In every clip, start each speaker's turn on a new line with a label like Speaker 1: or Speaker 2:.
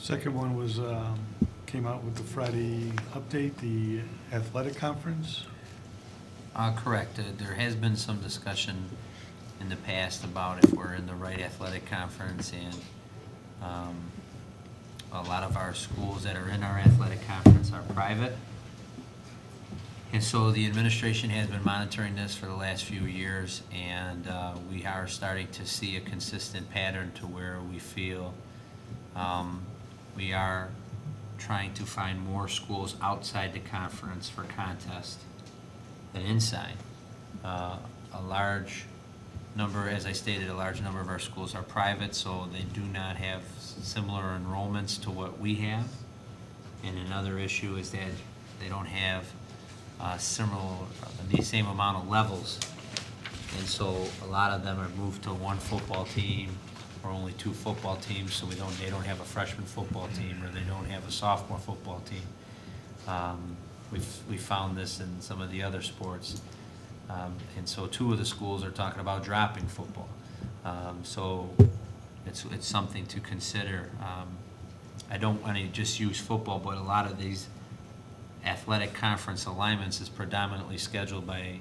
Speaker 1: Second one was, came out with the Friday update, the athletic conference.
Speaker 2: Correct. There has been some discussion in the past about if we're in the right athletic conference, and a lot of our schools that are in our athletic conference are private. And so the administration has been monitoring this for the last few years, and we are starting to see a consistent pattern to where we feel we are trying to find more schools outside the conference for contest than inside. A large number, as I stated, a large number of our schools are private, so they do not have similar enrollments to what we have. And another issue is that they don't have the same amount of levels. And so a lot of them are moved to one football team or only two football teams, so they don't have a freshman football team, or they don't have a sophomore football team. We found this in some of the other sports. And so two of the schools are talking about dropping football. So it's something to consider. I don't want to just use football, but a lot of these athletic conference alignments is predominantly scheduled by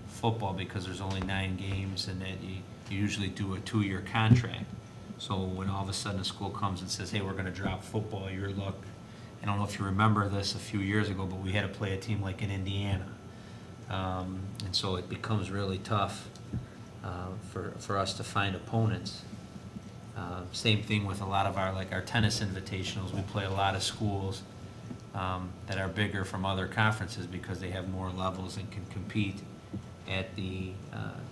Speaker 2: football because there's only 9 games, and that you usually do a 2-year contract. So when all of a sudden a school comes and says, hey, we're going to drop football, your luck. I don't know if you remember this a few years ago, but we had to play a team like in Indiana. And so it becomes really tough for us to find opponents. Same thing with a lot of our tennis invitationals. We play a lot of schools that are bigger from other conferences because they have more levels and can compete at the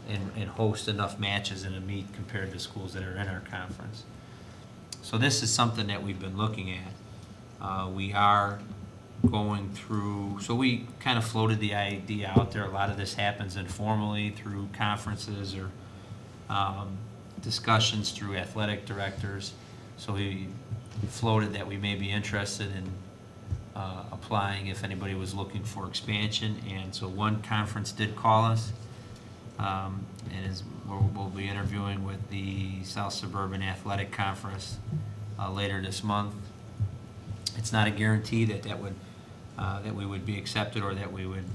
Speaker 2: and host enough matches in a meet compared to schools that are in our conference. So this is something that we've been looking at. We are going through, so we kind of floated the idea out there. A lot of this happens informally through conferences or discussions through athletic directors. So we floated that we may be interested in applying if anybody was looking for expansion. And so one conference did call us, and we'll be interviewing with the South Suburban Athletic Conference later this month. It's not a guarantee that we would be accepted or that we would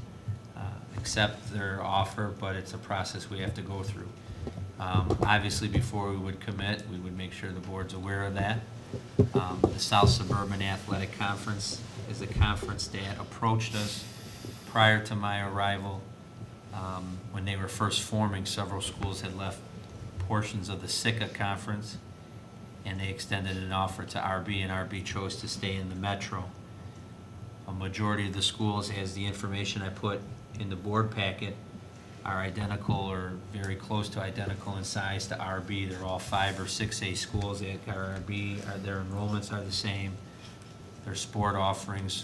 Speaker 2: accept their offer, but it's a process we have to go through. Obviously, before we would commit, we would make sure the board's aware of that. The South Suburban Athletic Conference is a conference that approached us prior to my arrival. When they were first forming, several schools had left portions of the SICA conference, and they extended an offer to RB, and RB chose to stay in the Metro. A majority of the schools, as the information I put in the board packet, are identical or very close to identical in size to RB. They're all 5 or 6A schools at RB. Their enrollments are the same. Their sport offerings,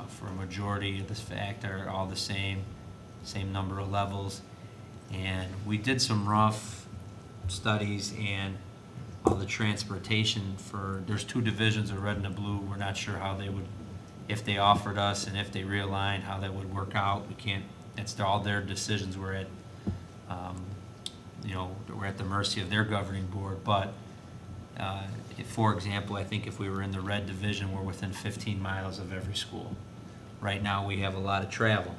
Speaker 2: for a majority of this fact, are all the same number of levels. And we did some rough studies, and all the transportation there's 2 divisions of red and the blue. We're not sure how they would, if they offered us and if they realigned, how that would work out. We can't, it's all their decisions. We're at, we're at the mercy of their governing board. But for example, I think if we were in the red division, we're within 15 miles of every school. Right now, we have a lot of travel.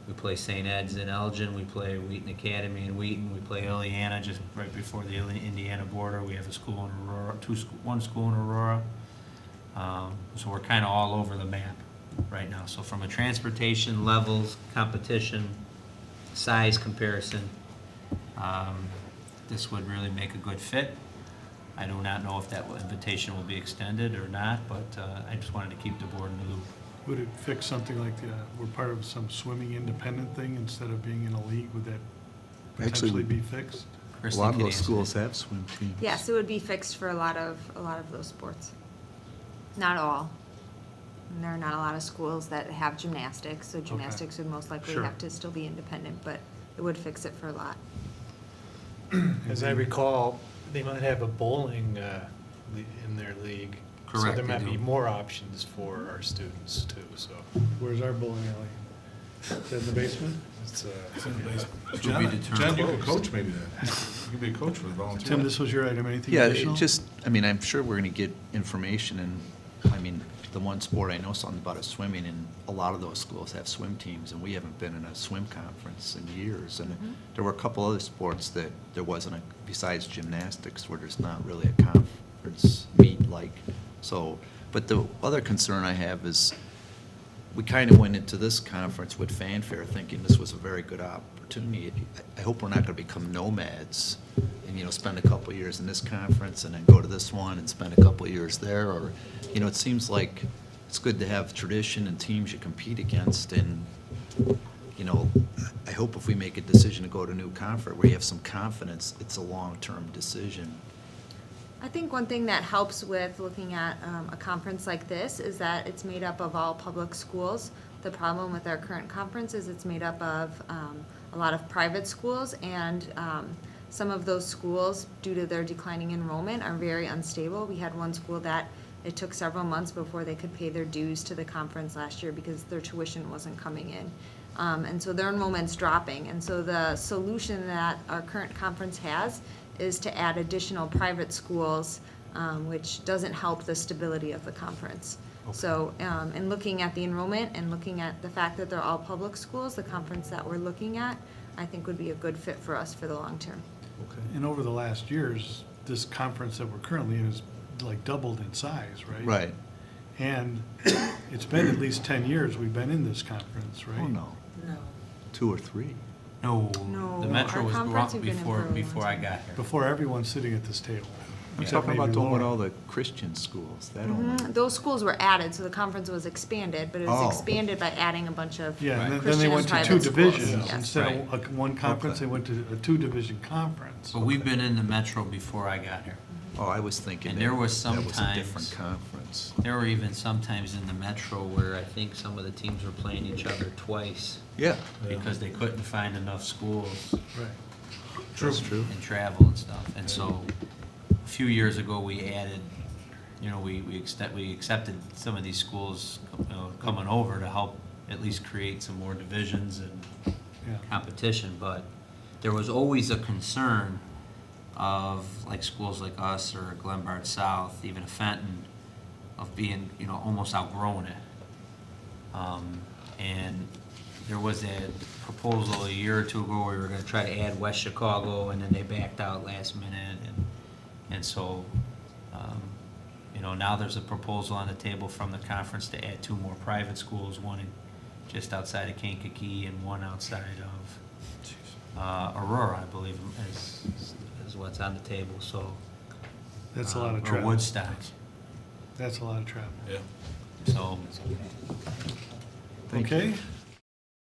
Speaker 2: We play St. Ed's in Elgin. We play Wheaton Academy in Wheaton. We play Ileana just right before the Indiana border. We have a school in Aurora, one school in Aurora. So we're kind of all over the map right now. So from a transportation, levels, competition, size comparison, this would really make a good fit. I do not know if that invitation will be extended or not, but I just wanted to keep the board in the loop.
Speaker 1: Would it fix something like we're part of some swimming independent thing instead of being in a league? Would that potentially be fixed?
Speaker 3: A lot of those schools have swim teams.
Speaker 4: Yes, it would be fixed for a lot of those sports. Not all. And there are not a lot of schools that have gymnastics, so gymnastics would most likely
Speaker 1: Sure.
Speaker 4: have to still be independent, but it would fix it for a lot.
Speaker 5: As I recall, they might have a bowling in their league.
Speaker 2: Correct,
Speaker 5: So there
Speaker 2: they
Speaker 5: might be
Speaker 2: do.
Speaker 5: more options for our students too, so.
Speaker 1: Where's our bowling alley? Is it in the basement?
Speaker 5: It's
Speaker 6: In the basement.
Speaker 2: To be
Speaker 6: Jen,
Speaker 2: determined.
Speaker 6: you can coach maybe that. You can be a coach for the volunteer.
Speaker 1: Tim, this was your item. Anything
Speaker 3: Yeah,
Speaker 1: additional?
Speaker 3: I'm sure we're going to get information, and I mean, the one sport I know something about is swimming, and a lot of those schools have swim teams, and we haven't been in a swim conference in years. And there were a couple other sports that there wasn't a, besides gymnastics, where there's not really a conference meet like. So, but the other concern I have is, we kind of went into this conference with fanfare, thinking this was a very good opportunity. I hope we're not going to become nomads and, you know, spend a couple of years in this conference and then go to this one and spend a couple of years there. Or, you know, it seems like it's good to have tradition and teams you compete against. And, you know, I hope if we make a decision to go to a new conference where you have some confidence, it's a long-term decision.
Speaker 4: I think one thing that helps with looking at a conference like this is that it's made up of all public schools. The problem with our current conference is it's made up of a lot of private schools, and some of those schools, due to their declining enrollment, are very unstable. We had one school that it took several months before they could pay their dues to the conference last year because their tuition wasn't coming in. And so their enrollment's dropping. And so the solution that our current conference has is to add additional private schools, which doesn't help the stability of the conference. So, in looking at the enrollment and looking at the fact that they're all public schools, the conference that we're looking at, I think would be a good fit for us for the long term.
Speaker 1: And over the last years, this conference that we're currently in is like doubled in size, right?
Speaker 3: Right.
Speaker 1: And it's been at least 10 years we've been in this conference, right?
Speaker 3: Oh, no.
Speaker 4: No.
Speaker 3: 2 or 3.
Speaker 2: No,
Speaker 4: No,
Speaker 2: the Metro
Speaker 4: our
Speaker 2: was
Speaker 4: conference
Speaker 2: brought
Speaker 4: we've been in for a long
Speaker 2: before I
Speaker 4: time.
Speaker 2: got here.
Speaker 1: Before everyone's sitting at this table.
Speaker 3: I'm
Speaker 1: Except
Speaker 3: talking about
Speaker 1: maybe
Speaker 3: the one with
Speaker 1: Laura.
Speaker 3: all the Christian schools. That only.
Speaker 4: Those schools were added, so the conference was expanded, but it was
Speaker 3: Oh.
Speaker 4: expanded by adding a bunch of
Speaker 1: Yeah, and then they
Speaker 4: Christian
Speaker 1: went
Speaker 4: and
Speaker 1: to 2
Speaker 4: private schools.
Speaker 1: divisions.
Speaker 4: Yes.
Speaker 1: Instead of one conference,
Speaker 3: Okay.
Speaker 1: they went to a 2-division conference.
Speaker 2: But we've been in the Metro before I got here.
Speaker 3: Oh, I was thinking
Speaker 2: And
Speaker 3: that
Speaker 2: there was
Speaker 3: that was a
Speaker 2: sometimes-
Speaker 3: different conference.
Speaker 2: There were even sometimes in the Metro where I think some of the teams were playing each other twice
Speaker 3: Yeah,
Speaker 2: because they couldn't find enough schools
Speaker 1: Right.
Speaker 3: that's true.
Speaker 2: and travel and stuff. And so a few years ago, we added, you know, we accepted some of these schools, you know, coming over to help at least create some more divisions and
Speaker 1: Yeah.
Speaker 2: competition. But there was always a concern of like schools like us or Glenbard South, even Fenton, of being, you know, almost outgrowing it. And there was a proposal a year or two ago where we were gonna try to add West Chicago, and then they backed out last minute, and so, you know, now there's a proposal on the table from the conference to add 2 more private schools, one just outside of Kankakee and one outside of Aurora, I believe, is what's on the table, so.
Speaker 1: That's a lot of
Speaker 2: Or
Speaker 1: travel.
Speaker 2: Woodstock,
Speaker 1: That's a lot of travel.
Speaker 6: Yeah.
Speaker 2: so.
Speaker 3: Thank you.
Speaker 1: Okay,